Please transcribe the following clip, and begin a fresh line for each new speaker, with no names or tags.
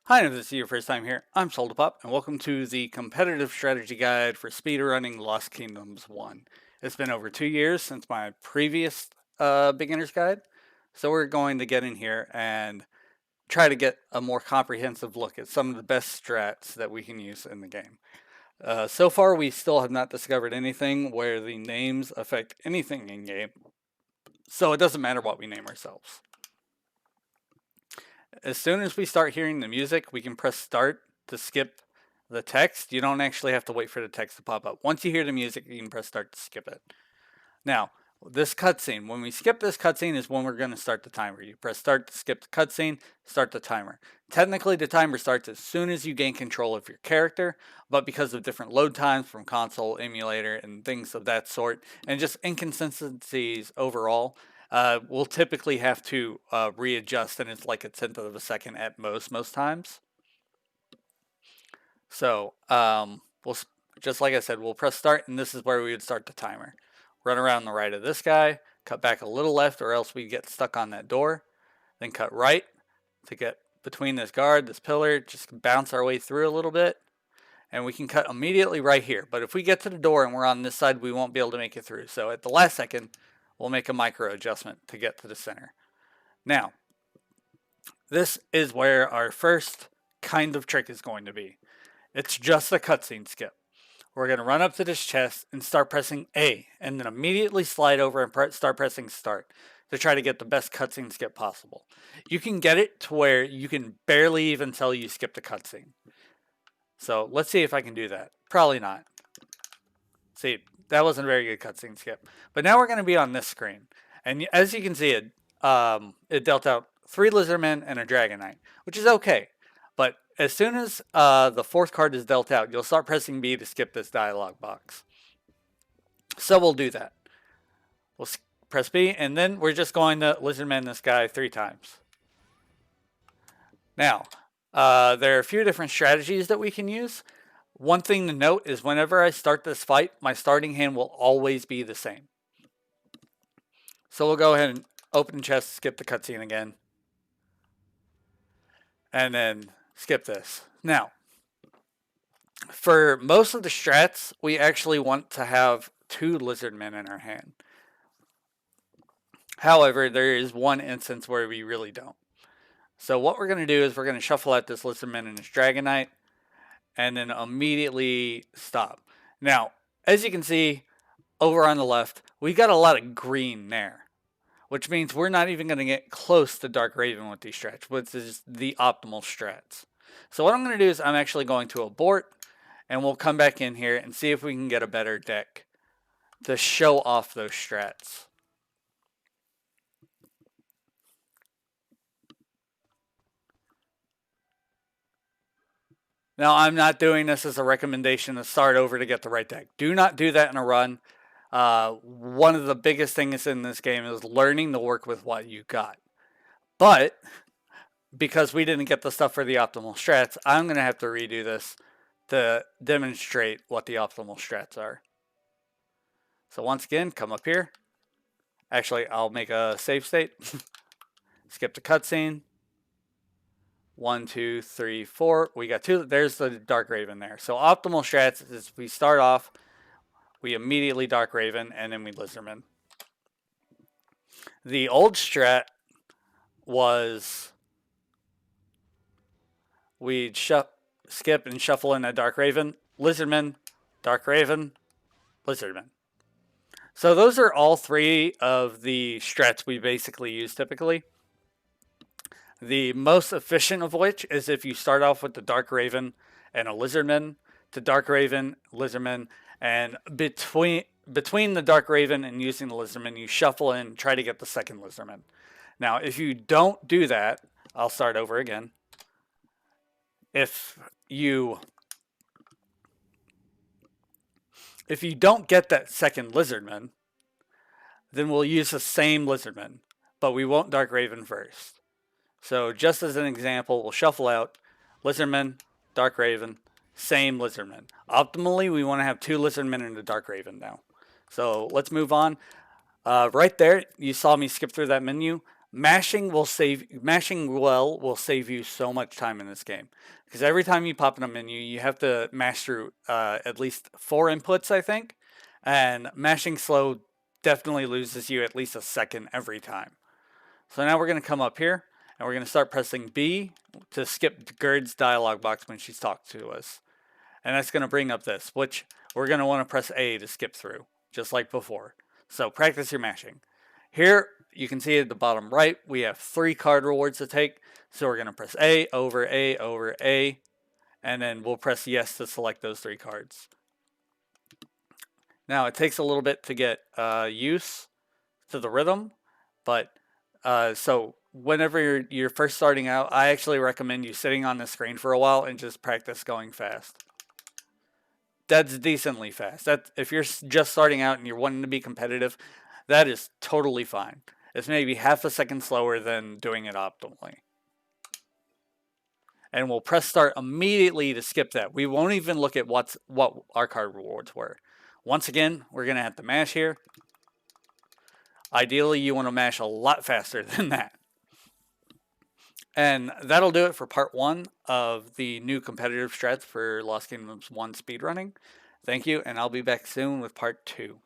Hi, if this is your first time here, I'm Souldapop, and welcome to the competitive strategy guide for speedrunning Lost Kingdoms 1. It's been over 2 years since my previous beginner's guide, so we're going to get in here and try to get a more comprehensive look at some of the best strats that we can use in the game. So far, we still have not discovered anything where the names affect anything in game, so it doesn't matter what we name ourselves. As soon as we start hearing the music, we can press start to skip the text. You don't actually have to wait for the text to pop up. Once you hear the music, you can press start to skip it. Now, this cutscene, when we skip this cutscene is when we're going to start the timer. You press start to skip the cutscene, start the timer. Technically, the timer starts as soon as you gain control of your character, but because of different load times from console, emulator, and things of that sort, and just inconsistencies overall, we'll typically have to readjust, and it's like a tenth of a second at most times. So we'll just like I said, we'll press start, and this is where we would start the timer. Run around the right of this guy, cut back a little left, or else we get stuck on that door. Then cut right to get between this guard, this pillar, just bounce our way through a little bit. And we can cut immediately right here. But if we get to the door and we're on this side, we won't be able to make it through. So at the last second, we'll make a micro adjustment to get to the center. Now, this is where our first kind of trick is going to be. It's just a cutscene skip. We're going to run up to this chest and start pressing A, and then immediately slide over and start pressing start to try to get the best cutscene skip possible. You can get it to where you can barely even tell you skipped a cutscene. So let's see if I can do that. Probably not. See, that wasn't a very good cutscene skip. But now we're going to be on this screen. And as you can see, it dealt out 3 Lizardmen and a Dragon Knight, which is okay. But as soon as the 4th card is dealt out, you'll start pressing B to skip this dialog box. So we'll do that. We'll press B, and then we're just going to Lizardman this guy 3 times. Now, there are a few different strategies that we can use. One thing to note is whenever I start this fight, my starting hand will always be the same. So we'll go ahead and open chest, skip the cutscene again, and then skip this. Now, for most of the strats, we actually want to have 2 Lizardmen in our hand. However, there is one instance where we really don't. So what we're going to do is we're going to shuffle out this Lizardman and this Dragon Knight, and then immediately stop. Now, as you can see over on the left, we got a lot of green there, which means we're not even going to get close to Dark Raven with these strats, which is the optimal strats. So what I'm going to do is I'm actually going to abort, and we'll come back in here and see if we can get a better deck to show off those strats. Now, I'm not doing this as a recommendation to start over to get the right deck. Do not do that in a run. One of the biggest things in this game is learning to work with what you got. But because we didn't get the stuff for the optimal strats, I'm going to have to redo this to demonstrate what the optimal strats are. So once again, come up here. Actually, I'll make a save state. Skip the cutscene. 1, 2, 3, 4. We got 2. There's the Dark Raven there. So optimal strats is we start off, we immediately Dark Raven, and then we Lizardman. The old strat was we'd skip and shuffle in a Dark Raven, Lizardman, Dark Raven, Lizardman. So those are all 3 of the strats we basically use typically. The most efficient of which is if you start off with the Dark Raven and a Lizardman, to Dark Raven, Lizardman, and between the Dark Raven and using the Lizardman, you shuffle in and try to get the second Lizardman. Now, if you don't do that, I'll start over again. If you don't get that second Lizardman, then we'll use the same Lizardman, but we won't Dark Raven first. So just as an example, we'll shuffle out Lizardman, Dark Raven, same Lizardman. Optimally, we want to have 2 Lizardmen and a Dark Raven now. So let's move on. Right there, you saw me skip through that menu. Mashing well will save you so much time in this game, because every time you pop in a menu, you have to mash through at least 4 inputs, I think, and mashing slow definitely loses you at least a second every time. So now we're going to come up here and we're going to start pressing B to skip Gerd's dialog box when she's talked to us, and that's going to bring up this, which we're going to want to press A to skip through, just like before. So practice your mashing. Here, you can see at the bottom right, we have 3 card rewards to take. So we're going to press A over A over A, and then we'll press yes to select those 3 cards. Now, it takes a little bit to get used to the rhythm, but so whenever you're first starting out, I actually recommend you sitting on the screen for a while and just practice going fast. That's decently fast. If you're just starting out and you're wanting to be competitive, that is totally fine. It's maybe half a second slower than doing it optimally. And we'll press start immediately to skip that. We won't even look at what our card rewards were. Once again, we're going to have to mash here. Ideally, you want to mash a lot faster than that. And that'll do it for part 1 of the new competitive strats for Lost Kingdoms 1 speedrunning. Thank you, and I'll be back soon with part 2.